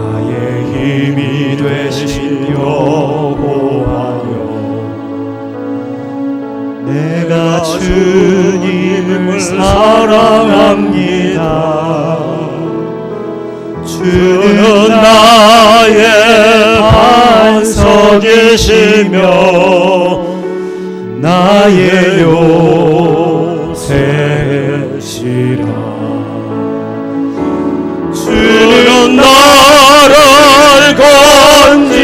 나의 힘이 되신 여호와여, 내가 주님을 사랑합니다. 주는 나의 반석이시며 나의 요새시라. 주는 나를 건지시는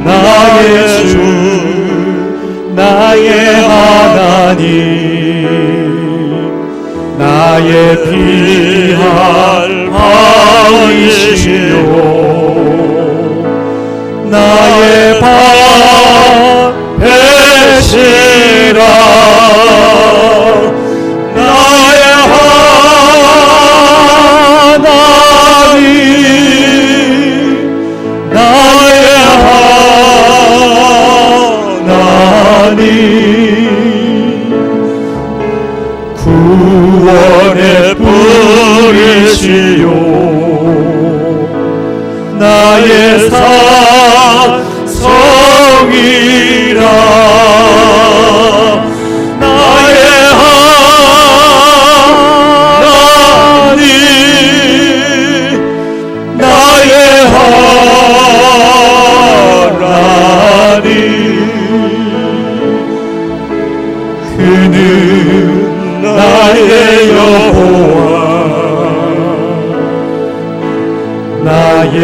나의 주, 나의 하나님, 나의 피할 바위시요 나의 방패시라. 나의 하나님, 나의 하나님, 구원의 뿌리시요 나의 산성이라. 나의 하나님, 나의 하나님, 그는 나의 여호와, 나의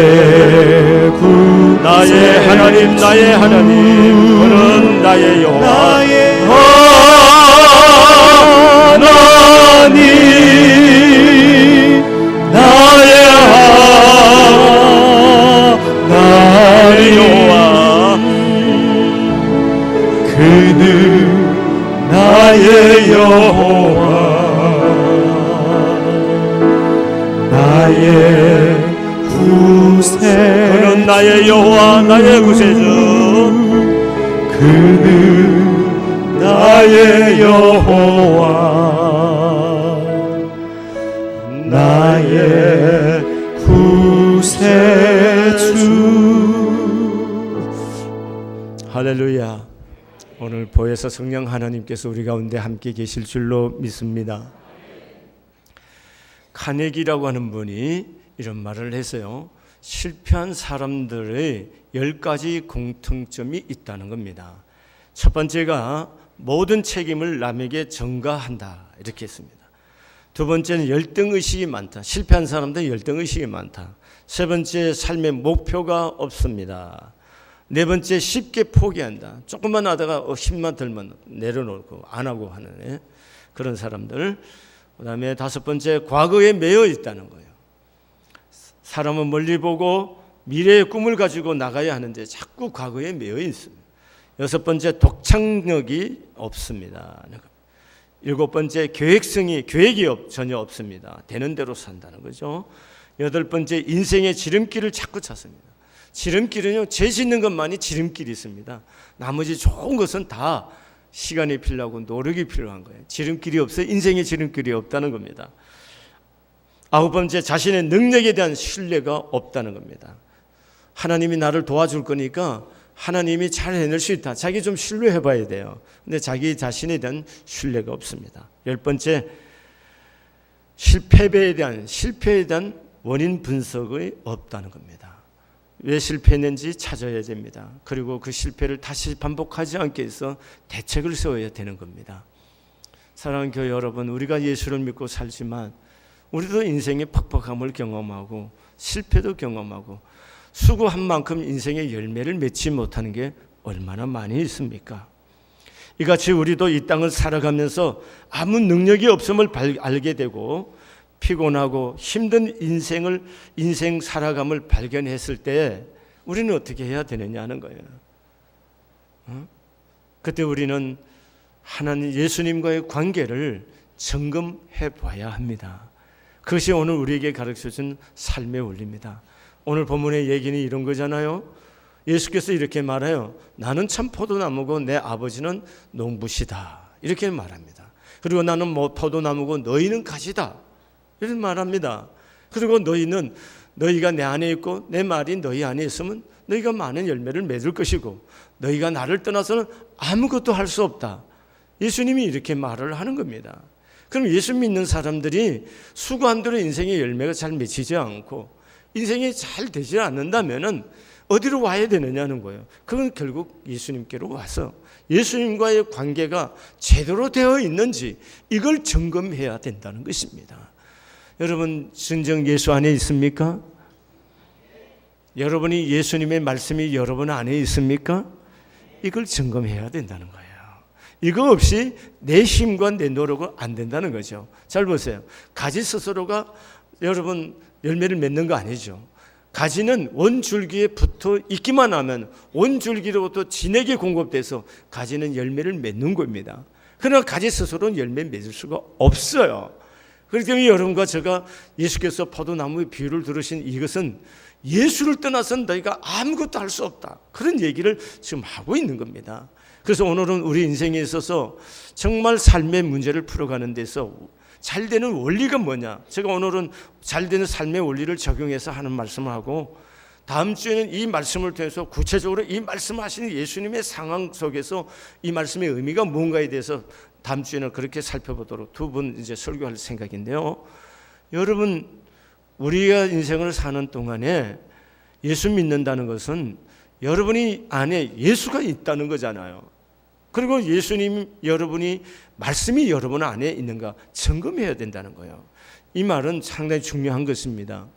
하나님, 나의 하나님, 그는 나의 여호와, 하나님, 나의 여호와, 그는 나의 여호와, 나의 구세, 그는 나의 여호와, 나의 구세주, 그는 나의 여호와, 나의 구세주. 할렐루야. 오늘 보혜사 성령 하나님께서 우리 가운데 함께 계실 줄로 믿습니다. 카네기라고 하는 분이 이런 말을 했어요. 실패한 사람들의 10가지 공통점이 있다는 겁니다. 첫 번째가 모든 책임을 남에게 전가한다, 이렇게 했습니다. 두 번째는 열등의식이 많다. 실패한 사람들은 열등의식이 많다. 세 번째, 삶의 목표가 없습니다. 네 번째, 쉽게 포기한다. 조금만 하다가 힘만 들면 내려놓고 안 하고 하는 그런 사람들. 그 다음에 다섯 번째, 과거에 매여 있다는 거예요. 사람은 멀리 보고 미래의 꿈을 가지고 나가야 하는데 자꾸 과거에 매여 있습니다. 여섯 번째, 독창력이 없습니다. 일곱 번째, 계획이 전혀 없습니다. 되는 대로 산다는 거죠. 여덟 번째, 인생의 지름길을 자꾸 찾습니다. 지름길은요, 죄 짓는 것만이 지름길이 있습니다. 나머지 좋은 것은 다 시간이 필요하고 노력이 필요한 거예요. 지름길이 없어요. 인생의 지름길이 없다는 겁니다. 아홉 번째, 자신의 능력에 대한 신뢰가 없다는 겁니다. 하나님이 나를 도와줄 거니까 하나님이 잘 해낼 수 있다. 자기 좀 신뢰해 봐야 돼요. 근데 자기 자신에 대한 신뢰가 없습니다. 열 번째, 실패에 대한 원인 분석이 없다는 겁니다. 왜 실패했는지 찾아야 됩니다. 그리고 그 실패를 다시 반복하지 않게 해서 대책을 세워야 되는 겁니다. 사랑하는 교회 여러분, 우리가 예수를 믿고 살지만 우리도 인생의 팍팍함을 경험하고 실패도 경험하고 수고한 만큼 인생의 열매를 맺지 못하는 게 얼마나 많이 있습니까? 이같이 우리도 이 땅을 살아가면서 아무 능력이 없음을 알게 되고 피곤하고 힘든 인생 살아감을 발견했을 때 우리는 어떻게 해야 되느냐 하는 거예요. 그때 우리는 하나님 예수님과의 관계를 점검해 봐야 합니다. 그것이 오늘 우리에게 가르쳐준 삶의 원리입니다. 오늘 본문의 얘기는 이런 거잖아요. 예수께서 이렇게 말해요. 나는 참 포도나무고 내 아버지는 농부시다, 이렇게 말합니다. 그리고 나는 포도나무고 너희는 가지다, 이렇게 말합니다. 그리고 너희가 내 안에 있고 내 말이 너희 안에 있으면 너희가 많은 열매를 맺을 것이고 너희가 나를 떠나서는 아무것도 할 수 없다. 예수님이 이렇게 말을 하는 겁니다. 그럼 예수 믿는 사람들이 수고한 대로 인생의 열매가 잘 맺히지 않고 인생이 잘 되지 않는다면 어디로 와야 되느냐는 거예요. 그건 결국 예수님께로 와서 예수님과의 관계가 제대로 되어 있는지 이걸 점검해야 된다는 것입니다. 여러분, 진정 예수 안에 있습니까? 여러분이 예수님의 말씀이 여러분 안에 있습니까? 이걸 점검해야 된다는 거예요. 이거 없이 내 힘과 내 노력은 안 된다는 거죠. 잘 보세요. 가지 스스로가 여러분 열매를 맺는 거 아니죠. 가지는 원줄기에 붙어 있기만 하면 원줄기로부터 진에게 공급돼서 가지는 열매를 맺는 겁니다. 그러나 가지 스스로는 열매 맺을 수가 없어요. 그렇기 때문에 여러분과 제가 예수께서 포도나무의 비유를 들으신 이것은 예수를 떠나서는 너희가 아무것도 할 수 없다. 그런 얘기를 지금 하고 있는 겁니다. 그래서 오늘은 우리 인생에 있어서 정말 삶의 문제를 풀어가는 데서 잘 되는 원리가 뭐냐? 제가 오늘은 잘 되는 삶의 원리를 적용해서 하는 말씀을 하고 다음 주에는 이 말씀을 통해서 구체적으로 이 말씀하시는 예수님의 상황 속에서 이 말씀의 의미가 뭔가에 대해서 다음 주에는 그렇게 살펴보도록 두 분 이제 설교할 생각인데요. 여러분, 우리가 인생을 사는 동안에 예수 믿는다는 것은 여러분이 안에 예수가 있다는 거잖아요. 그리고 예수님 여러분이 말씀이 여러분 안에 있는가 점검해야 된다는 거예요. 이 말은 상당히 중요한 것입니다.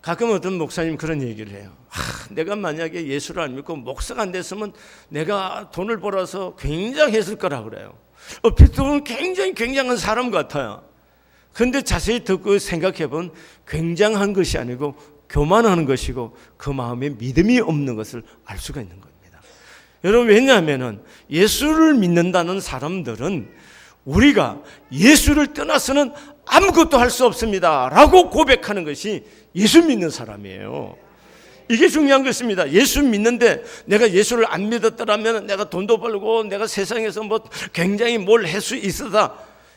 가끔 어떤 목사님 그런 얘기를 해요. 내가 만약에 예수를 안 믿고 목사가 안 됐으면 내가 돈을 벌어서 굉장했을 거라 그래요. 어떻게 굉장히 굉장한 사람 같아요. 그런데 자세히 듣고 생각해 보면 굉장한 것이 아니고 교만하는 것이고 그 마음에 믿음이 없는 것을 알 수가 있는 겁니다. 여러분, 왜냐하면 예수를 믿는다는 사람들은 우리가 예수를 떠나서는 아무것도 할 수 없습니다 라고 고백하는 것이 예수 믿는 사람이에요. 이게 중요한 것입니다. 예수 믿는데 내가 예수를 안 믿었더라면 내가 돈도 벌고 내가 세상에서 뭐 굉장히 뭘 할 수 있었다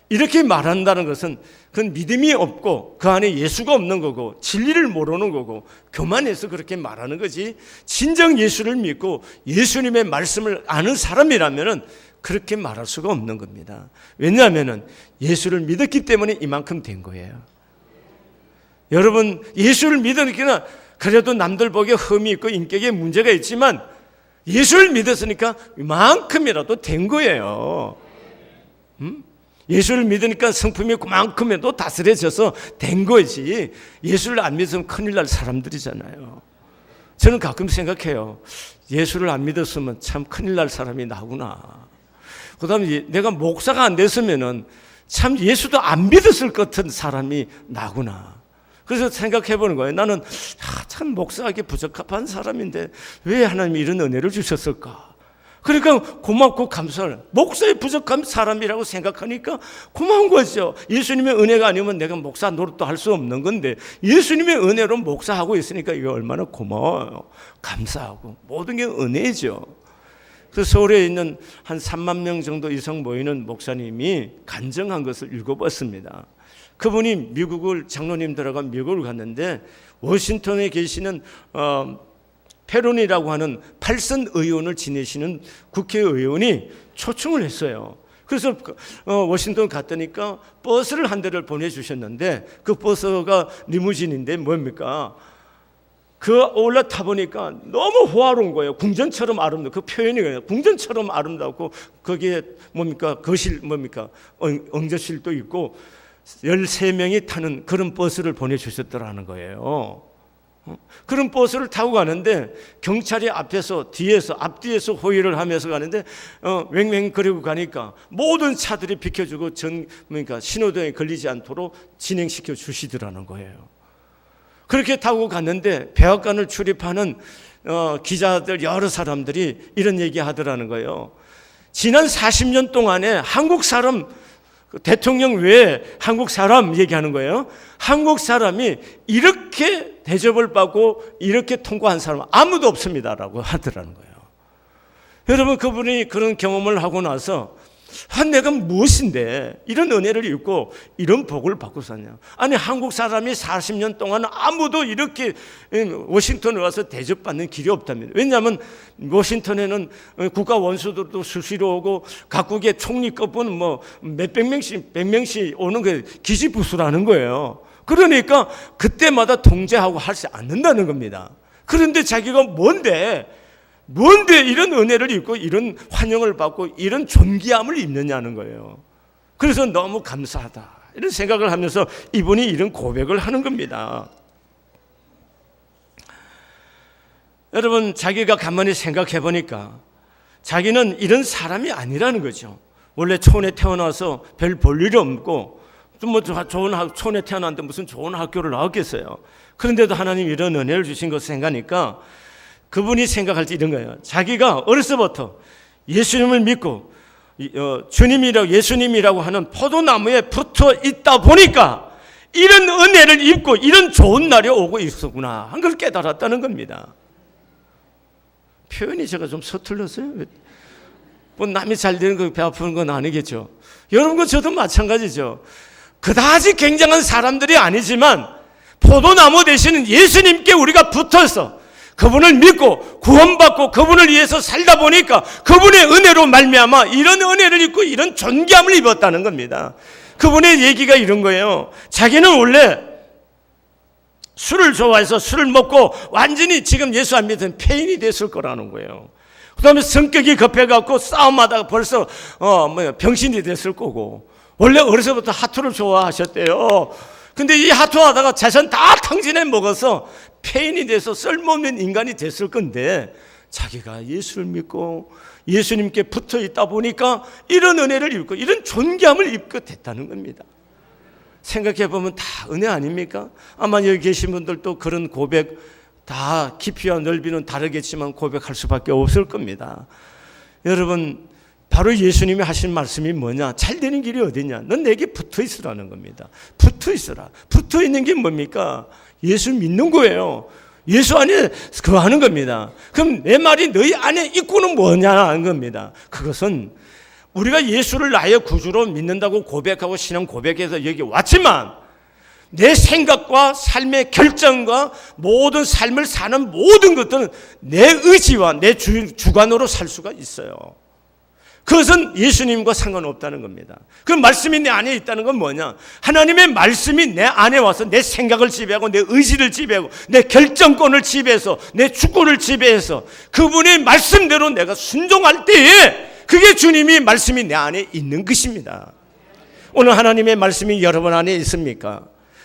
이렇게 말한다는 것은 그건 믿음이 없고 그 안에 예수가 없는 거고 진리를 모르는 거고 교만해서 그렇게 말하는 거지, 진정 예수를 믿고 예수님의 말씀을 아는 사람이라면 그렇게 말할 수가 없는 겁니다. 왜냐하면 예수를 믿었기 때문에 이만큼 된 거예요. 여러분, 예수를 믿으니까 그래도 남들 보기에 흠이 있고 인격에 문제가 있지만 예수를 믿었으니까 이만큼이라도 된 거예요. 예수를 믿으니까 성품이 그만큼에도 다스려져서 된 거지. 예수를 안 믿으면 큰일 날 사람들이잖아요. 저는 가끔 생각해요. 예수를 안 믿었으면 참 큰일 날 사람이 나구나. 그 다음에 내가 목사가 안 됐으면 참 예수도 안 믿었을 것 같은 사람이 나구나. 그래서 생각해 보는 거예요. 나는 참 목사하기 부적합한 사람인데 왜 하나님이 이런 은혜를 주셨을까? 그러니까 고맙고 감사를, 목사의 부족한 사람이라고 생각하니까 고마운 거죠. 예수님의 은혜가 아니면 내가 목사 노릇도 할 수 없는 건데 예수님의 은혜로 목사하고 있으니까 이게 얼마나 고마워요. 감사하고 모든 게 은혜죠. 그 서울에 있는 한 3만 명 정도 이상 모이는 목사님이 간증한 것을 읽어봤습니다. 그분이 미국을 장로님들하고 미국을 갔는데 워싱턴에 계시는 페론이라고 하는 팔선 의원을 지내시는 국회의원이 초청을 했어요. 그래서 워싱턴 갔더니까 버스를 한 대를 보내주셨는데 그 버스가 리무진인데 뭡니까? 그 올라타 보니까 너무 호화로운 거예요. 궁전처럼 아름다워. 그 표현이 궁전처럼 아름답고 거기에 뭡니까? 거실 뭡니까? 엉저실도 있고 13명이 타는 그런 버스를 보내주셨더라는 거예요. 그런 버스를 타고 가는데 경찰이 앞에서 뒤에서 앞뒤에서 호위를 하면서 가는데 왱왱거리고 가니까 모든 차들이 비켜주고 그러니까 신호등에 걸리지 않도록 진행시켜 주시더라는 거예요. 그렇게 타고 갔는데 백악관을 출입하는 기자들 여러 사람들이 이런 얘기 하더라는 거예요. 지난 40년 동안에 한국 사람 대통령 외에 한국 사람 얘기하는 거예요. 한국 사람이 이렇게 대접을 받고 이렇게 통과한 사람은 아무도 없습니다라고 하더라는 거예요. 여러분, 그분이 그런 경험을 하고 나서 내가 무엇인데 이런 은혜를 입고 이런 복을 받고 사냐. 아니 한국 사람이 40년 동안 아무도 이렇게 워싱턴에 와서 대접받는 길이 없답니다. 왜냐하면 워싱턴에는 국가 원수들도 수시로 오고 각국의 총리급은 뭐 몇백 명씩 100명씩 오는 게 기지부수라는 거예요. 그러니까 그때마다 통제하고 하지 않는다는 겁니다. 그런데 자기가 뭔데 이런 은혜를 입고 이런 환영을 받고 이런 존귀함을 입느냐는 거예요. 그래서 너무 감사하다 이런 생각을 하면서 이분이 이런 고백을 하는 겁니다. 여러분, 자기가 가만히 생각해 보니까 자기는 이런 사람이 아니라는 거죠. 원래 촌에 태어나서 별 볼 일이 없고 또 뭐 좋은 촌에 태어났는데 무슨 좋은 학교를 나왔겠어요. 그런데도 하나님 이런 은혜를 주신 것을 생각하니까 그분이 생각할 때 이런 거예요. 자기가 어려서부터 예수님을 믿고 예수님이라고 하는 포도나무에 붙어 있다 보니까 이런 은혜를 입고 이런 좋은 날이 오고 있었구나 한 걸 깨달았다는 겁니다. 표현이 제가 좀 서툴렀어요. 뭐 남이 잘 되는 거 배 아프는 건 아니겠죠. 여러분과 저도 마찬가지죠. 그다지 굉장한 사람들이 아니지만 포도나무 되시는 예수님께 우리가 붙어서 그분을 믿고 구원받고 그분을 위해서 살다 보니까 그분의 은혜로 말미암아 이런 은혜를 입고 이런 존귀함을 입었다는 겁니다. 그분의 얘기가 이런 거예요. 자기는 원래 술을 좋아해서 술을 먹고 완전히 지금 예수 안 믿은 폐인이 됐을 거라는 거예요. 그 다음에 성격이 급해갖고 싸움하다가 벌써 병신이 됐을 거고, 원래 어려서부터 하투를 좋아하셨대요. 근데 이 하투하다가 재산 다 탕진해 먹어서 폐인이 돼서 쓸모없는 인간이 됐을 건데 자기가 예수를 믿고 예수님께 붙어 있다 보니까 이런 은혜를 입고 이런 존귀함을 입게 됐다는 겁니다. 생각해 보면 다 은혜 아닙니까? 아마 여기 계신 분들도 그런 고백 다 깊이와 넓이는 다르겠지만 고백할 수밖에 없을 겁니다. 여러분, 바로 예수님이 하신 말씀이 뭐냐? 잘 되는 길이 어디냐? 넌 내게 붙어 있으라는 겁니다. 붙어 있으라. 붙어 있는 게 뭡니까? 예수 믿는 거예요. 예수 안에 그거 하는 겁니다. 그럼 내 말이 너희 안에 있고는 뭐냐는 겁니다. 그것은 우리가 예수를 나의 구주로 믿는다고 고백하고 신앙 고백해서 여기 왔지만 내 생각과 삶의 결정과 모든 삶을 사는 모든 것들은 내 의지와 내 주관으로 살 수가 있어요. 그것은 예수님과 상관없다는 겁니다. 그 말씀이 내 안에 있다는 건 뭐냐? 하나님의 말씀이 내 안에 와서 내 생각을 지배하고 내 의지를 지배하고 내 결정권을 지배해서 내 주권을 지배해서 그분의 말씀대로 내가 순종할 때에 그게 주님이 말씀이 내 안에 있는 것입니다. 오늘 하나님의 말씀이 여러분 안에 있습니까?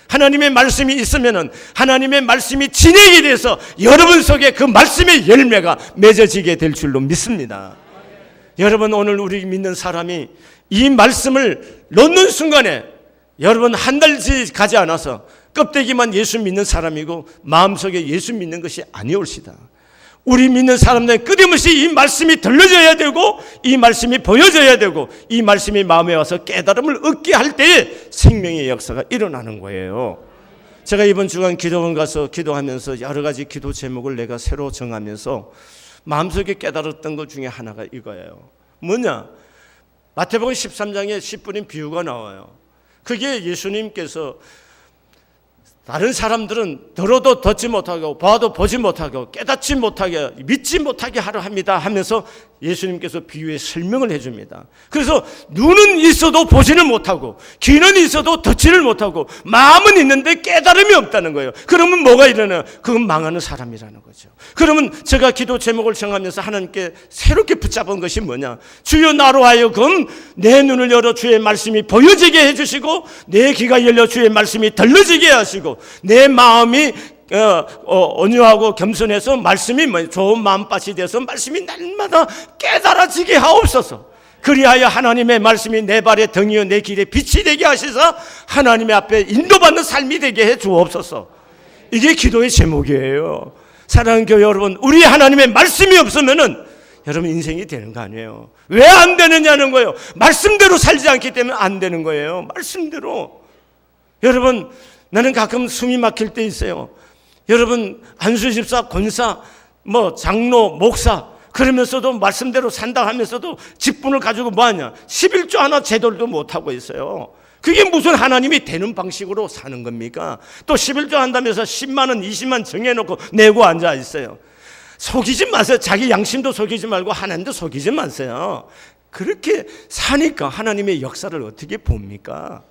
하나님의 말씀이 있으면은 하나님의 말씀이 진행이 돼서 여러분 속에 그 말씀의 열매가 맺어지게 될 줄로 믿습니다. 여러분, 오늘 우리 믿는 사람이 이 말씀을 넣는 순간에 여러분 한 달씩 가지 않아서 껍데기만 예수 믿는 사람이고 마음속에 예수 믿는 것이 아니올시다. 우리 믿는 사람들은 끊임없이 이 말씀이 들려져야 되고 이 말씀이 보여져야 되고 이 말씀이 마음에 와서 깨달음을 얻게 할 때에 생명의 역사가 일어나는 거예요. 제가 이번 주간 기도원 가서 기도하면서 여러 가지 기도 제목을 내가 새로 정하면서 마음속에 깨달았던 것 중에 하나가 이거예요. 뭐냐? 마태복음 13장에 씨 뿌린 비유가 나와요. 그게 예수님께서 다른 사람들은 들어도 듣지 못하고 봐도 보지 못하고 깨닫지 못하게 믿지 못하게 하려 합니다 하면서 예수님께서 비유의 설명을 해줍니다. 그래서 눈은 있어도 보지는 못하고 귀는 있어도 듣지를 못하고 마음은 있는데 깨달음이 없다는 거예요. 그러면 뭐가 일어나요? 그건 망하는 사람이라는 거죠. 그러면 제가 기도 제목을 정하면서 하나님께 새롭게 붙잡은 것이 뭐냐? 주여, 나로 하여금 내 눈을 열어 주의 말씀이 보여지게 해주시고 내 귀가 열려 주의 말씀이 들려지게 하시고 내 마음이 온유하고 겸손해서 말씀이 좋은 마음밭이 돼서 말씀이 날마다 깨달아지게 하옵소서. 그리하여 하나님의 말씀이 내 발의 등이요 내 길에 빛이 되게 하시사 하나님의 앞에 인도받는 삶이 되게 해 주옵소서. 이게 기도의 제목이에요. 사랑하는 교회 여러분, 우리 하나님의 말씀이 없으면은 여러분 인생이 되는 거 아니에요. 왜 안 되느냐는 거예요. 말씀대로 살지 않기 때문에 안 되는 거예요. 말씀대로. 여러분, 나는 가끔 숨이 막힐 때 있어요. 여러분, 안수 집사, 권사, 장로, 목사, 그러면서도 말씀대로 산다 하면서도 직분을 가지고 뭐하냐? 11조 하나 제대로도 못하고 있어요. 그게 무슨 하나님이 되는 방식으로 사는 겁니까? 또 11조 한다면서 10만 원, 20만 정해놓고 내고 앉아 있어요. 속이지 마세요. 자기 양심도 속이지 말고 하나님도 속이지 마세요. 그렇게 사니까 하나님의 역사를 어떻게 봅니까?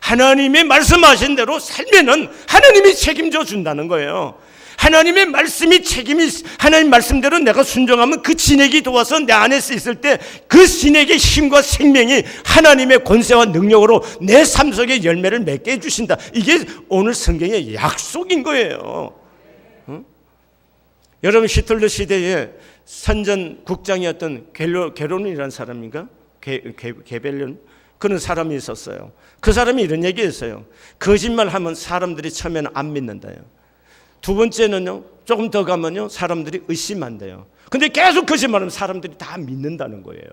하나님의 말씀하신 대로 살면은 하나님이 책임져 준다는 거예요. 하나님의 말씀이 책임이, 하나님 말씀대로 내가 순종하면 그 진액이 도와서 내 안에 있을 때 그 진액의 힘과 생명이 하나님의 권세와 능력으로 내 삶 속에 열매를 맺게 해주신다. 이게 오늘 성경의 약속인 거예요. 여러분, 히틀러 시대에 선전 국장이었던 게론이라는 사람인가? 게벨련? 그런 사람이 있었어요. 그 사람이 이런 얘기했어요. 거짓말하면 사람들이 처음에는 안 믿는다요. 두 번째는요, 조금 더 가면요, 사람들이 의심한대요. 근데 계속 거짓말하면 사람들이 다 믿는다는 거예요.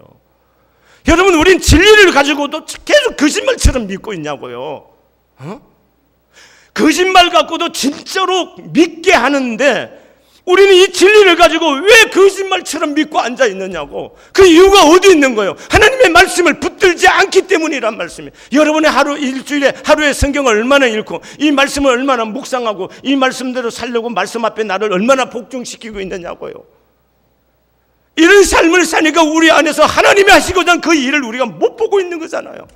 여러분, 우린 진리를 가지고도 계속 거짓말처럼 믿고 있냐고요. 거짓말 갖고도 진짜로 믿게 하는데 우리는 이 진리를 가지고 왜 거짓말처럼 믿고 앉아 있느냐고. 그 이유가 어디 있는 거예요? 하나님의 말씀을 붙들지 않기 때문이란 말씀이에요. 여러분의 하루, 일주일에 하루에 성경을 얼마나 읽고 이 말씀을 얼마나 묵상하고 이 말씀대로 살려고 말씀 앞에 나를 얼마나 복종시키고 있느냐고요. 이런 삶을 사니까 우리 안에서 하나님이 하시고자 한 그 일을 우리가 못 보고 있는 거잖아요.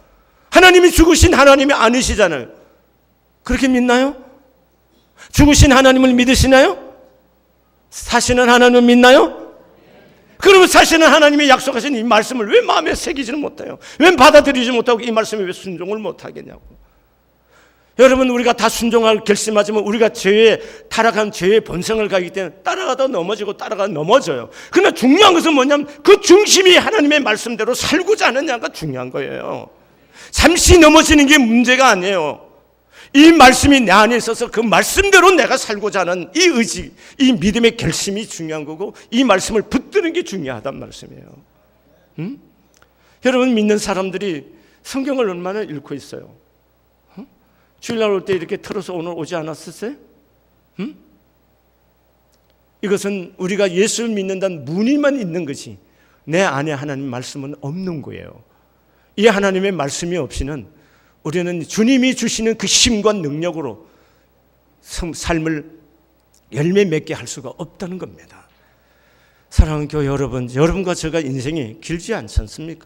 하나님이 죽으신 하나님이 아니시잖아요. 그렇게 믿나요? 죽으신 하나님을 믿으시나요? 사시는 하나님을 믿나요? 그러면 사시는 하나님이 약속하신 이 말씀을 왜 마음에 새기지는 못해요? 왜 받아들이지 못하고 이 말씀에 왜 순종을 못하겠냐고. 여러분, 우리가 다 순종할 결심하지만 우리가 타락한 죄의 본성을 가기 때문에 따라가다 넘어지고 따라가다 넘어져요. 그러나 중요한 것은 뭐냐면 그 중심이 하나님의 말씀대로 살고자 하느냐가 중요한 거예요. 잠시 넘어지는 게 문제가 아니에요. 이 말씀이 내 안에 있어서 그 말씀대로 내가 살고자 하는 이 의지, 이 믿음의 결심이 중요한 거고 이 말씀을 붙드는 게 중요하단 말씀이에요. 여러분, 믿는 사람들이 성경을 얼마나 읽고 있어요? 주일날 올 때 이렇게 틀어서 오늘 오지 않았었어요? 이것은 우리가 예수를 믿는다는 무늬만 있는 거지 내 안에 하나님 말씀은 없는 거예요. 이 하나님의 말씀이 없이는 우리는 주님이 주시는 그 힘과 능력으로 삶을 열매 맺게 할 수가 없다는 겁니다. 사랑하는 교회 여러분, 여러분과 제가 인생이 길지 않지 않습니까?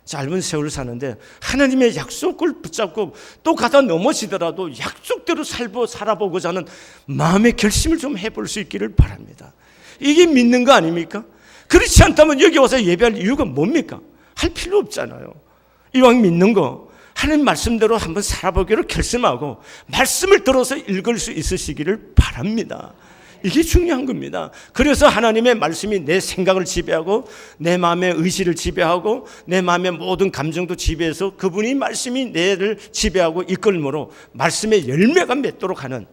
짧은 세월을 사는데 하나님의 약속을 붙잡고 또 가다 넘어지더라도 약속대로 살아보고자 하는 마음의 결심을 좀 해볼 수 있기를 바랍니다. 이게 믿는 거 아닙니까? 그렇지 않다면 여기 와서 예배할 이유가 뭡니까? 할 필요 없잖아요. 이왕 믿는 거 하나님 말씀대로 한번 살아보기로 결심하고 말씀을 들어서 읽을 수 있으시기를 바랍니다. 이게 중요한 겁니다. 그래서 하나님의 말씀이 내 생각을 지배하고 내 마음의 의지를 지배하고 내 마음의 모든 감정도 지배해서 그분이 말씀이 내를 지배하고 이끌므로 말씀의 열매가 맺도록 하는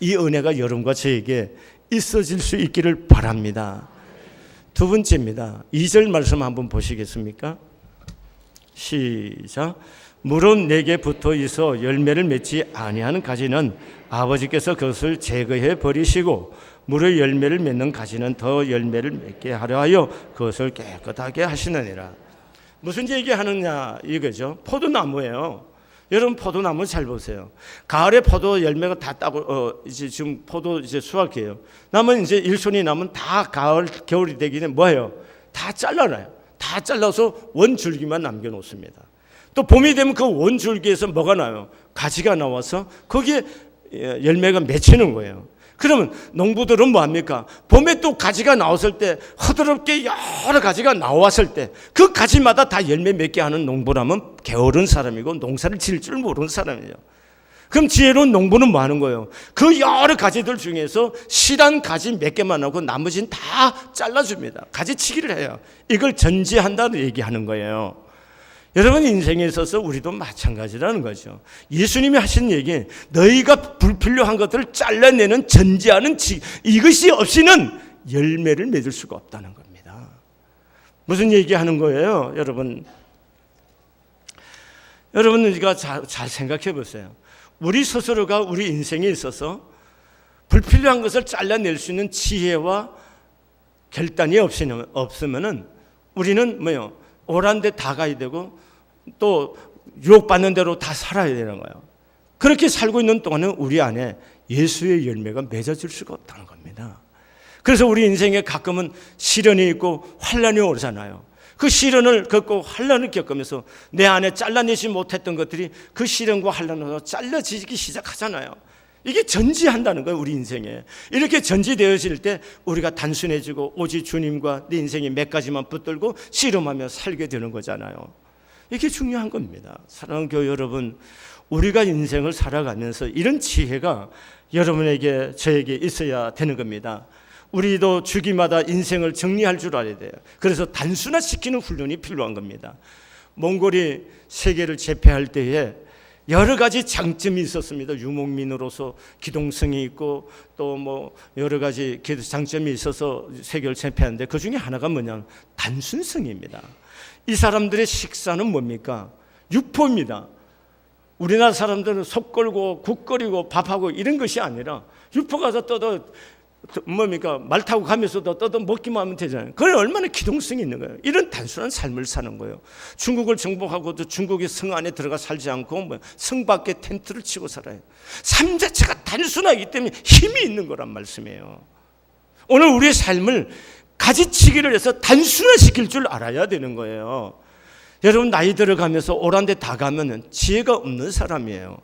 이 은혜가 여러분과 저에게 있어질 수 있기를 바랍니다. 두 번째입니다. 2절 말씀 한번 보시겠습니까? 시작. 물은 내게 붙어 있어 열매를 맺지 아니하는 가지는 아버지께서 그것을 제거해 버리시고 물의 열매를 맺는 가지는 더 열매를 맺게 하려 하여 그것을 깨끗하게 하시느니라. 무슨 얘기하느냐 이거죠. 포도나무예요. 여러분, 포도나무 잘 보세요. 가을에 포도 열매가 다 따고 이제 지금 포도 이제 수확해요. 남은 이제 일손이 남은 다 가을 겨울이 되기는 뭐예요? 다 잘라놔요. 다 잘라서 원줄기만 남겨놓습니다. 또 봄이 되면 그 원줄기에서 뭐가 나요? 가지가 나와서 거기에 열매가 맺히는 거예요. 그러면 농부들은 뭐합니까? 봄에 또 가지가 나왔을 때 허드럽게 여러 가지가 나왔을 때 그 가지마다 다 열매 맺게 하는 농부라면 게으른 사람이고 농사를 지을 줄 모르는 사람이에요. 그럼 지혜로운 농부는 뭐 하는 거예요? 그 여러 가지들 중에서 실한 가지 몇 개만 하고 나머지는 다 잘라줍니다. 가지치기를 해요. 이걸 전지한다는 얘기하는 거예요. 여러분, 인생에 있어서 우리도 마찬가지라는 거죠. 예수님이 하신 얘기, 너희가 불필요한 것들을 잘라내는 전지하는 이것이 없이는 열매를 맺을 수가 없다는 겁니다. 무슨 얘기하는 거예요? 여러분, 우리가 잘 생각해 보세요. 우리 스스로가 우리 인생에 있어서 불필요한 것을 잘라낼 수 있는 지혜와 결단이 없으면은 우리는 뭐요? 오란 데 다 가야 되고 또 유혹받는 대로 다 살아야 되는 거예요. 그렇게 살고 있는 동안은 우리 안에 예수의 열매가 맺어질 수가 없다는 겁니다. 그래서 우리 인생에 가끔은 시련이 있고 환난이 오잖아요. 그 시련을 겪고 환난을 겪으면서 내 안에 잘라내지 못했던 것들이 그 시련과 환난으로 잘라지기 시작하잖아요. 이게 전지한다는 거예요, 우리 인생에. 이렇게 전지되어질 때 우리가 단순해지고 오직 주님과 내 인생에 몇 가지만 붙들고 씨름하며 살게 되는 거잖아요. 이게 중요한 겁니다. 사랑하는 교회 여러분, 우리가 인생을 살아가면서 이런 지혜가 여러분에게 저에게 있어야 되는 겁니다. 우리도 주기마다 인생을 정리할 줄 알아야 돼요. 그래서 단순화시키는 훈련이 필요한 겁니다. 몽골이 세계를 제패할 때에 여러 가지 장점이 있었습니다. 유목민으로서 기동성이 있고 또 뭐 여러 가지 장점이 있어서 세계를 제패하는데 그 중에 하나가 뭐냐면 단순성입니다. 이 사람들의 식사는 뭡니까? 육포입니다. 우리나라 사람들은 속 걸고 국 끓이고 밥하고 이런 것이 아니라 육포 가서 떠도 뭡니까? 말 타고 가면서도 떠도 먹기만 하면 되잖아요. 그건 얼마나 기동성이 있는 거예요. 이런 단순한 삶을 사는 거예요. 중국을 정복하고도 중국의 성 안에 들어가 살지 않고 성 밖에 텐트를 치고 살아요. 삶 자체가 단순하기 때문에 힘이 있는 거란 말씀이에요. 오늘 우리의 삶을 가지치기를 해서 단순화시킬 줄 알아야 되는 거예요. 여러분 나이 들어가면서 오란 데 다 가면은 지혜가 없는 사람이에요.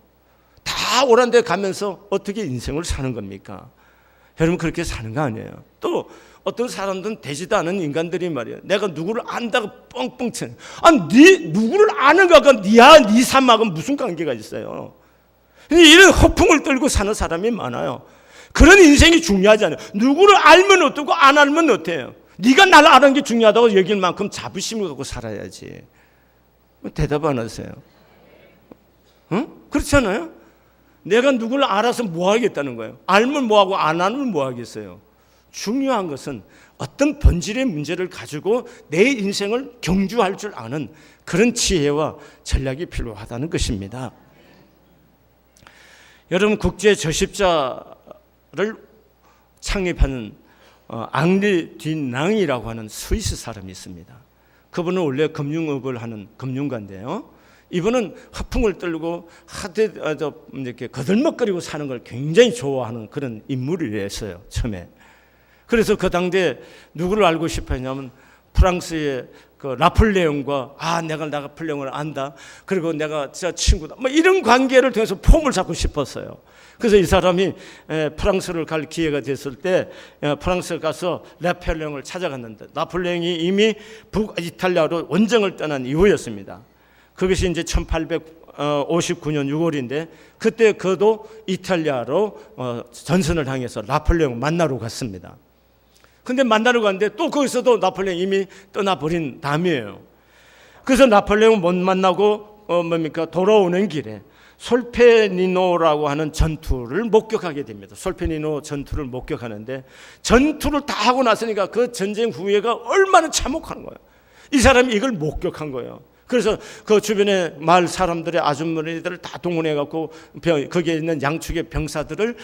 다 오란 데 가면서 어떻게 인생을 사는 겁니까? 여러분 그렇게 사는 거 아니에요. 또 어떤 사람들은 되지도 않은 인간들이 말이에요. 내가 누구를 안다고 뻥뻥 치는. 누구를 아는 거가 네 삶하고 무슨 관계가 있어요. 이런 허풍을 떨고 사는 사람이 많아요. 그런 인생이 중요하지 않아요. 누구를 알면 어떻고 안 알면 어때요? 네가 나를 아는 게 중요하다고 여길 만큼 자부심을 갖고 살아야지. 대답 안 하세요? 응? 그렇잖아요? 내가 누구를 알아서 뭐 하겠다는 거예요? 알면 뭐하고 안 알면 뭐 하겠어요? 중요한 것은 어떤 본질의 문제를 가지고 내 인생을 경주할 줄 아는 그런 지혜와 전략이 필요하다는 것입니다. 여러분 국제 저십자를 창립하는 앙리 뒷낭이라고 하는 스위스 사람이 있습니다. 그분은 원래 금융업을 하는 금융가인데요. 이분은 허풍을 떨고 이렇게 거들먹거리고 사는 걸 굉장히 좋아하는 그런 인물이었어요, 처음에. 그래서 그 당시에 누구를 알고 싶어 했냐면 프랑스의 그 나폴레옹과 내가 나폴레옹을 안다. 그리고 내가 진짜 친구다. 뭐 이런 관계를 통해서 폼을 잡고 싶었어요. 그래서 이 사람이 프랑스를 갈 기회가 됐을 때 프랑스에 가서 나폴레옹을 찾아갔는데 나폴레옹이 이미 북이탈리아로 원정을 떠난 이후였습니다. 그것이 이제 1859년 6월인데 그때 그도 이탈리아로 전선을 향해서 나폴레옹 만나러 갔습니다. 근데 만나러 갔는데 또 거기서도 나폴레옹 이미 떠나버린 다음이에요. 그래서 나폴레옹 못 만나고 돌아오는 길에 솔페니노라고 하는 전투를 목격하게 됩니다. 솔페니노 전투를 목격하는데 전투를 다 하고 났으니까 그 전쟁 후회가 얼마나 참혹한 거예요. 이 사람이 이걸 목격한 거예요. 그래서 그 주변에 마을 사람들의 아주머니들을 다 동원해갖고 거기에 있는 양측의 병사들을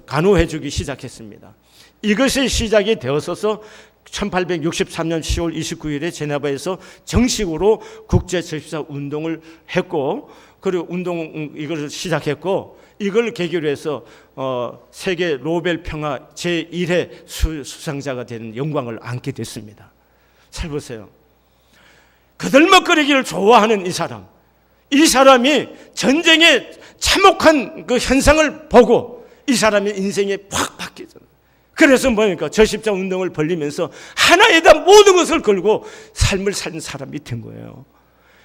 간호해주기 시작했습니다. 이것이 시작이 되었어서 1863년 10월 29일에 제네바에서 정식으로 국제 저십자 운동을 했고, 그리고 이걸 시작했고, 이걸 계기로 해서 세계 노벨 평화 제1회 수상자가 되는 영광을 안게 됐습니다. 잘 보세요. 거들먹거리기를 좋아하는 이 사람이 전쟁의 참혹한 그 현상을 보고 이 사람의 인생이 팍 바뀌잖아요. 그래서 뭡니까? 저십자 운동을 벌리면서 하나에다 모든 것을 걸고 삶을 사는 사람이 된 거예요.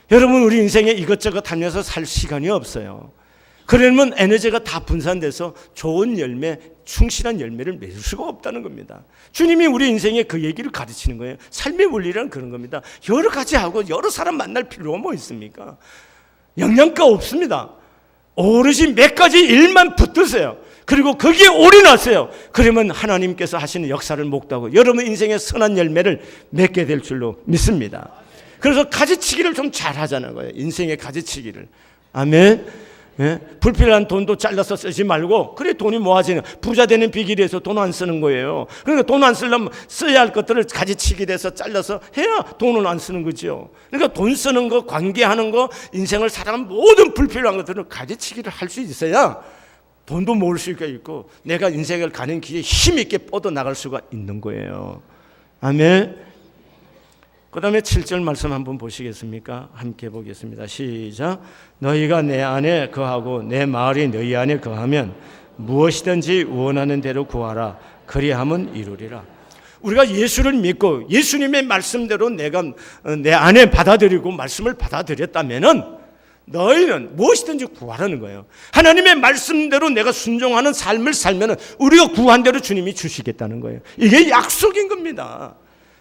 여러분 우리 인생에 이것저것 하면서 살 시간이 없어요. 그러면 에너지가 다 분산돼서 좋은 열매, 충실한 열매를 맺을 수가 없다는 겁니다. 주님이 우리 인생에 그 얘기를 가르치는 거예요. 삶의 원리란 그런 겁니다. 여러 가지 하고 여러 사람 만날 필요가 뭐 있습니까? 영양가 없습니다. 오롯이 몇 가지 일만 붙드세요. 그리고 거기에 올인하세요. 그러면 하나님께서 하시는 역사를 목도하고 여러분 인생의 선한 열매를 맺게 될 줄로 믿습니다. 그래서 가지치기를 좀 잘하자는 거예요. 인생의 가지치기를. 아멘. 예? 불필요한 돈도 잘라서 쓰지 말고, 그래 돈이 모아지는, 부자 되는 비결에서 돈 안 쓰는 거예요. 그러니까 돈 안 쓰려면 써야 할 것들을 가지치기 돼서 잘라서 해야 돈을 안 쓰는 거죠. 그러니까 돈 쓰는 거, 관계하는 거, 인생을 살아가는 모든 불필요한 것들을 가지치기를 할 수 있어야 돈도 모을 수가 있고 내가 인생을 가는 길에 힘있게 뻗어나갈 수가 있는 거예요. 아멘. 그 다음에 7절 말씀 한번 보시겠습니까? 함께 보겠습니다. 시작. 너희가 내 안에 거하고 내 말이 너희 안에 거하면 무엇이든지 원하는 대로 구하라. 그리하면 이루리라. 우리가 예수를 믿고 예수님의 말씀대로 내가 내 안에 받아들이고 말씀을 받아들였다면은 너희는 무엇이든지 구하라는 거예요. 하나님의 말씀대로 내가 순종하는 삶을 살면은 우리가 구한 대로 주님이 주시겠다는 거예요. 이게 약속인 겁니다.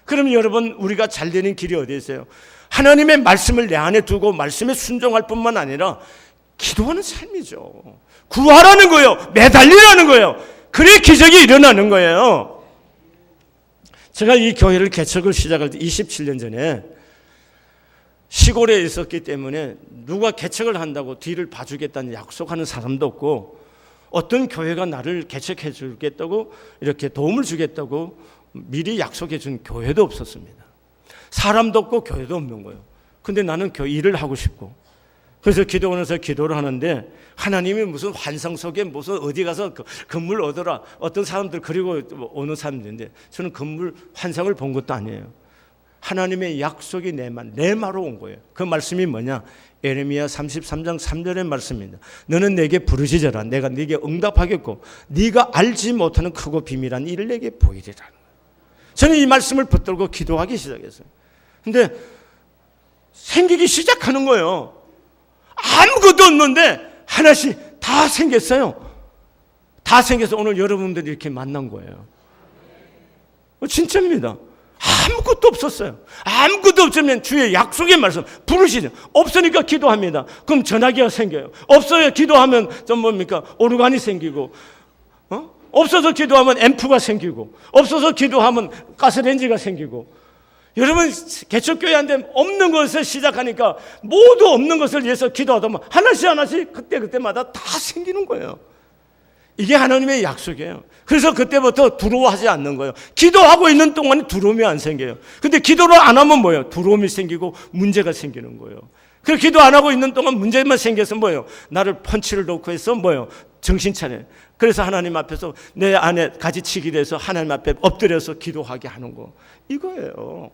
그럼 여러분, 우리가 잘 되는 길이 어디 있어요? 하나님의 말씀을 내 안에 두고 말씀에 순종할 뿐만 아니라 기도하는 삶이죠. 구하라는 거예요. 매달리라는 거예요. 그래 기적이 일어나는 거예요. 제가 이 교회를 개척을 시작할 때 27년 전에 시골에 있었기 때문에 누가 개척을 한다고 뒤를 봐주겠다는 약속하는 사람도 없고, 어떤 교회가 나를 개척해 주겠다고 이렇게 도움을 주겠다고 미리 약속해 준 교회도 없었습니다. 사람도 없고 교회도 없는 거예요. 근데 나는 일을 하고 싶고, 그래서 기도원에서 기도를 하는데 하나님이 무슨 환상 속에 무슨 어디 가서 건물 얻어라, 어떤 사람들 그리고 오는 사람들인데 저는 건물 환상을 본 것도 아니에요. 하나님의 약속이 내 말로 온 거예요. 그 말씀이 뭐냐? 에레미야 33장 3절의 말씀입니다. 너는 내게 부르짖어라. 내가 네게 응답하겠고 네가 알지 못하는 크고 비밀한 일을 내게 보이리라. 저는 이 말씀을 붙들고 기도하기 시작했어요. 근데 생기기 시작하는 거예요. 아무것도 없는데 하나씩 다 생겼어요. 다 생겨서 오늘 여러분들이 이렇게 만난 거예요. 진짜입니다. 아무것도 없었어요. 아무것도 없으면 주의 약속의 말씀 부르시죠. 없으니까 기도합니다. 그럼 전화기가 생겨요. 없어요. 기도하면 좀 뭡니까? 오르간이 생기고, 없어서 기도하면 앰프가 생기고, 없어서 기도하면 가스레인지가 생기고. 여러분, 개척교회한테 없는 것을 시작하니까 모두 없는 것을 위해서 기도하다 보면 하나씩 그때마다 다 생기는 거예요. 이게 하나님의 약속이에요. 그래서 그때부터 두려워하지 않는 거예요. 기도하고 있는 동안에 두려움이 안 생겨요. 근데 기도를 안 하면 뭐예요? 두려움이 생기고 문제가 생기는 거예요. 그래서 기도 안 하고 있는 동안 문제만 생겨서 뭐예요? 나를 펀치를 놓고 해서 뭐예요? 정신 차려. 그래서 하나님 앞에서 내 안에 가지치기를 해서 하나님 앞에 엎드려서 기도하게 하는 거. 이거예요.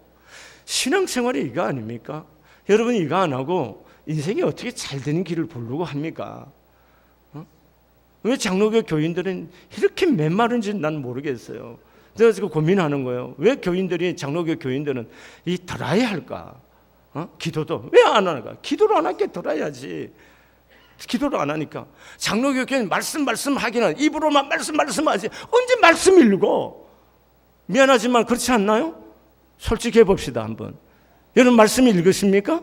신앙생활이 이거 아닙니까? 여러분, 이거 안 하고 인생이 어떻게 잘 되는 길을 보려고 합니까? 왜 장로교 교인들은 이렇게 메마른지 난 모르겠어요. 제가 지금 고민하는 거예요. 왜 교인들이, 장로교 교인들은 이 덜어야 할까? 기도도 왜 안 할까? 기도를 안 할게 덜어야지. 기도를 안 하니까. 장로교 교인 말씀하기는 입으로만 말씀하지 언제 말씀 읽고. 미안하지만 그렇지 않나요? 솔직히 해봅시다 한번. 여러분 말씀 읽으십니까?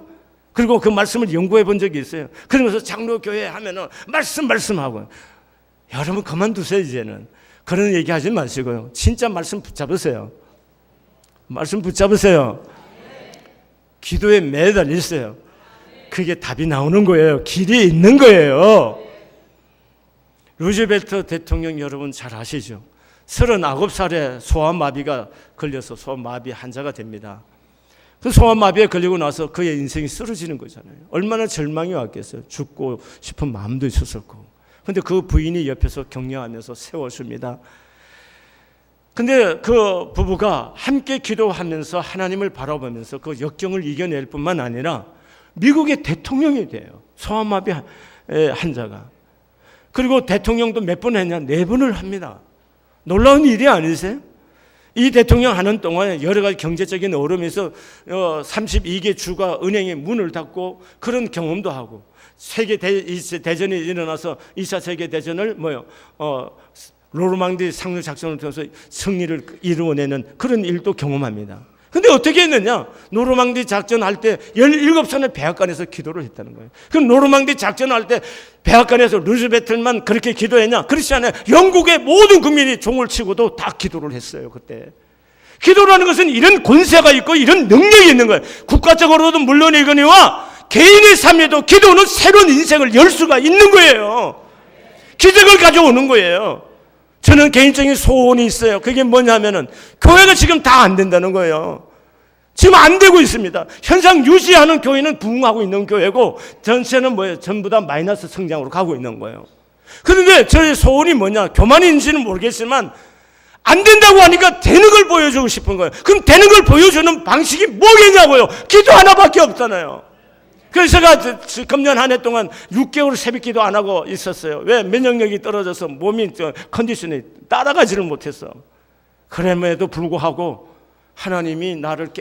그리고 그 말씀을 연구해 본 적이 있어요. 그러면서 장로교회 하면은 말씀하고. 여러분 그만두세요. 이제는 그런 얘기 하지 마시고요. 진짜 말씀 붙잡으세요. 말씀 붙잡으세요. 기도에 매달리세요. 그게 답이 나오는 거예요. 길이 있는 거예요. 루즈벨트 대통령 여러분 잘 아시죠? 39살에 소아마비가 걸려서 소아마비 환자가 됩니다. 그 소아마비에 걸리고 나서 그의 인생이 쓰러지는 거잖아요. 얼마나 절망이 왔겠어요. 죽고 싶은 마음도 있었을 거고. 근데 그 부인이 옆에서 격려하면서 세워줍니다. 근데 그 부부가 함께 기도하면서 하나님을 바라보면서 그 역경을 이겨낼 뿐만 아니라 미국의 대통령이 돼요. 소아마비 환자가. 그리고 대통령도 몇 번 했냐? 4번을 합니다. 놀라운 일이 아니세요? 이 대통령 하는 동안에 여러 가지 경제적인 어려움에서 32개 주가 은행에 문을 닫고 그런 경험도 하고, 세계 대전이 일어나서 2차 세계 대전을 노르망디 상륙 작전을 통해서 승리를 이루어내는 그런 일도 경험합니다. 근데 어떻게 했느냐? 노르망디 작전할 때 17선의 백악관에서 기도를 했다는 거예요. 그럼 노르망디 작전할 때 백악관에서 루즈벨트만 그렇게 기도했냐? 그렇지 않아요. 영국의 모든 국민이 종을 치고도 다 기도를 했어요. 그때. 기도라는 것은 이런 권세가 있고 이런 능력이 있는 거예요. 국가적으로도 물론이거니와 개인의 삶에도 기도는 새로운 인생을 열 수가 있는 거예요. 기적을 가져오는 거예요. 저는 개인적인 소원이 있어요. 그게 뭐냐면은 교회가 지금 다 안 된다는 거예요. 지금 안 되고 있습니다. 현상 유지하는 교회는 부흥하고 있는 교회고 전체는 뭐예요? 전부 다 마이너스 성장으로 가고 있는 거예요. 그런데 저의 소원이 뭐냐? 교만인지는 모르겠지만 안 된다고 하니까 되는 걸 보여주고 싶은 거예요. 그럼 되는 걸 보여주는 방식이 뭐겠냐고요? 기도 하나밖에 없잖아요. 그래서 제가 금년 한 해 동안 6개월 새벽 기도 안 하고 있었어요. 왜? 면역력이 떨어져서 몸이 컨디션이 따라가지를 못했어. 그럼에도 불구하고 하나님이 나를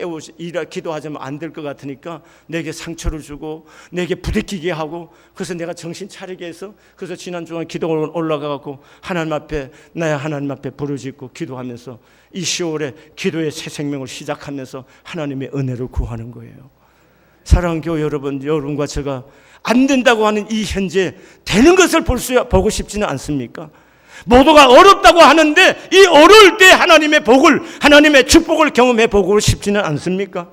기도하자면 안 될 것 같으니까 내게 상처를 주고 내게 부대끼게 하고, 그래서 내가 정신 차리게 해서, 그래서 지난주에 기도 올라가고 하나님 앞에 부르짖고 기도하면서 이 10월에 기도의 새 생명을 시작하면서 하나님의 은혜를 구하는 거예요. 사랑하는 교회 여러분, 여러분과 제가 안 된다고 하는 이 현재 되는 것을 보고 싶지는 않습니까? 모두가 어렵다고 하는데 이 어려울 때 하나님의 복을, 하나님의 축복을 경험해 보고 싶지는 않습니까?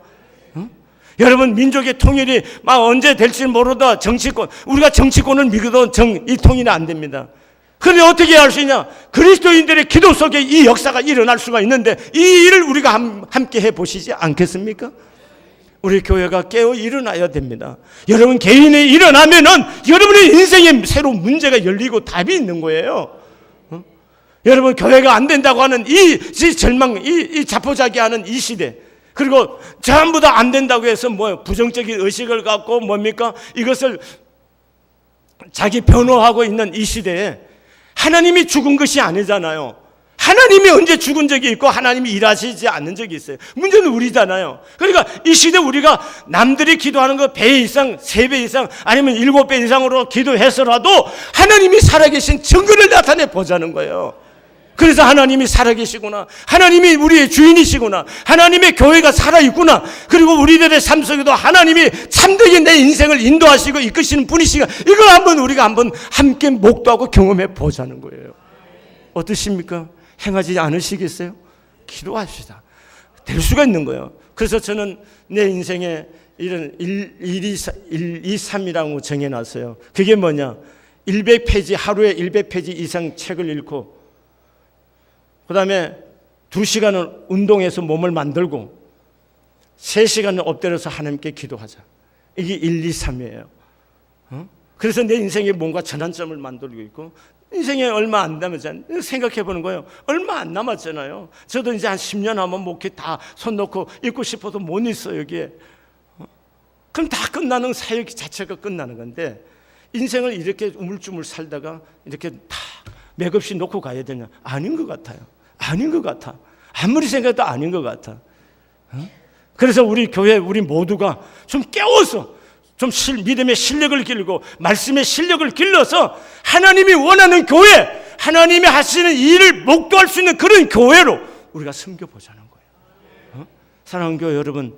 여러분, 민족의 통일이 막 언제 될지 모르다 정치권, 우리가 정치권을 믿어도 이 통일이 안 됩니다. 그런데 어떻게 할 수 있냐? 그리스도인들의 기도 속에 이 역사가 일어날 수가 있는데 이 일을 우리가 함께 해보시지 않겠습니까? 우리 교회가 깨어 일어나야 됩니다. 여러분 개인이 일어나면은 여러분의 인생에 새로운 문제가 열리고 답이 있는 거예요. 여러분 교회가 안 된다고 하는 이 절망, 이 자포자기하는 이 시대, 그리고 전부 다 안 된다고 해서 부정적인 의식을 갖고 이것을 자기 변호하고 있는 이 시대에 하나님이 죽은 것이 아니잖아요. 하나님이 언제 죽은 적이 있고 하나님이 일하시지 않는 적이 있어요. 문제는 우리잖아요. 그러니까 이 시대 우리가 남들이 기도하는 거 배 이상, 3배 이상, 아니면 7배 이상으로 기도해서라도 하나님이 살아계신 증거를 나타내 보자는 거예요. 그래서 하나님이 살아계시구나, 하나님이 우리의 주인이시구나, 하나님의 교회가 살아있구나, 그리고 우리들의 삶 속에도 하나님이 참되게 내 인생을 인도하시고 이끄시는 분이시구나, 이걸 우리가 한번 함께 목도하고 경험해 보자는 거예요. 어떠십니까? 행하지 않으시겠어요? 기도합시다. 될 수가 있는 거예요. 그래서 저는 내 인생에 이런 1, 2, 3이라고 정해놨어요. 그게 뭐냐? 100페이지, 하루에 100페이지 이상 책을 읽고, 그 다음에 2시간을 운동해서 몸을 만들고 3시간을 엎드려서 하나님께 기도하자. 이게 1, 2, 3이에요. 그래서 내 인생에 뭔가 전환점을 만들고 있고, 인생에 얼마 안 남았잖아요. 생각해 보는 거예요. 얼마 안 남았잖아요. 저도 이제 한 10년 하면 목회 다 손 놓고 있고 싶어도 못 있어 여기에. 그럼 다 끝나는 사역 자체가 끝나는 건데, 인생을 이렇게 우물쭈물 살다가 이렇게 다 맥없이 놓고 가야 되냐? 아닌 것 같아요. 아닌 것 같아. 아무리 생각해도 아닌 것 같아. 그래서 우리 교회, 우리 모두가 좀 깨워서 좀 믿음의 실력을 길고 말씀의 실력을 길러서 하나님이 원하는 교회, 하나님이 하시는 일을 목도할 수 있는 그런 교회로 우리가 섬겨보자는 거예요. 사랑하는 교회 여러분,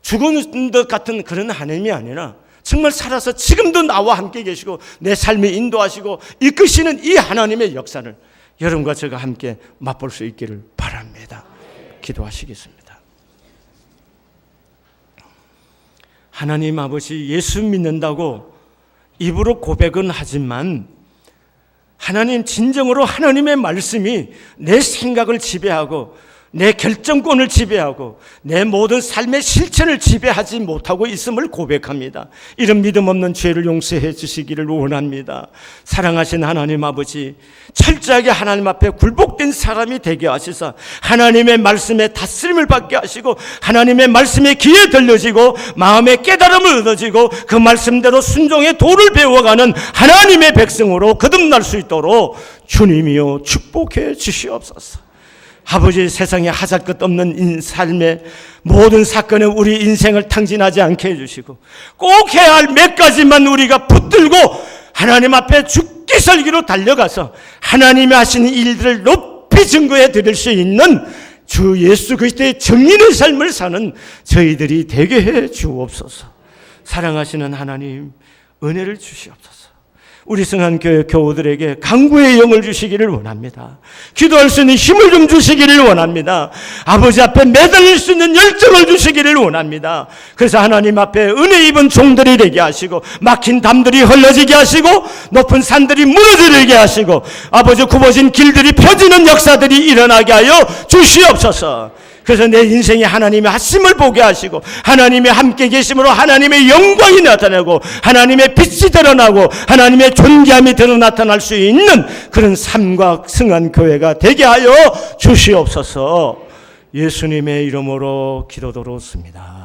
죽은 것 같은 그런 하나님이 아니라 정말 살아서 지금도 나와 함께 계시고 내 삶에 인도하시고 이끄시는 이 하나님의 역사를 여러분과 제가 함께 맛볼 수 있기를 바랍니다. 기도하시겠습니다. 하나님 아버지, 예수 믿는다고 입으로 고백은 하지만 하나님, 진정으로 하나님의 말씀이 내 생각을 지배하고 내 결정권을 지배하고 내 모든 삶의 실천을 지배하지 못하고 있음을 고백합니다. 이런 믿음 없는 죄를 용서해 주시기를 원합니다. 사랑하신 하나님 아버지, 철저하게 하나님 앞에 굴복된 사람이 되게 하시사 하나님의 말씀에 다스림을 받게 하시고 하나님의 말씀에 귀에 들려지고 마음에 깨달음을 얻어지고 그 말씀대로 순종의 도를 배워가는 하나님의 백성으로 거듭날 수 있도록 주님이여 축복해 주시옵소서. 아버지, 세상에 하잘 것 없는 삶의 모든 사건에 우리 인생을 탕진하지 않게 해주시고 꼭 해야 할 몇 가지만 우리가 붙들고 하나님 앞에 죽기 살기로 달려가서 하나님이 하시는 일들을 높이 증거해 드릴 수 있는 주 예수 그리스도의 정인의 삶을 사는 저희들이 되게 해 주옵소서. 사랑하시는 하나님, 은혜를 주시옵소서. 우리 성한교회 교우들에게 강구의 영을 주시기를 원합니다. 기도할 수 있는 힘을 좀 주시기를 원합니다. 아버지 앞에 매달릴 수 있는 열정을 주시기를 원합니다. 그래서 하나님 앞에 은혜 입은 종들이 되게 하시고, 막힌 담들이 흘러지게 하시고, 높은 산들이 무너지게 하시고, 아버지 굽어진 길들이 펴지는 역사들이 일어나게 하여 주시옵소서. 그래서 내 인생에 하나님의 하심을 보게 하시고, 하나님의 함께 계심으로 하나님의 영광이 나타나고, 하나님의 빛이 드러나고, 하나님의 존귀함이 드러 나타날 수 있는 그런 삶과 승한 교회가 되게 하여 주시옵소서. 예수님의 이름으로 기도드렸습니다.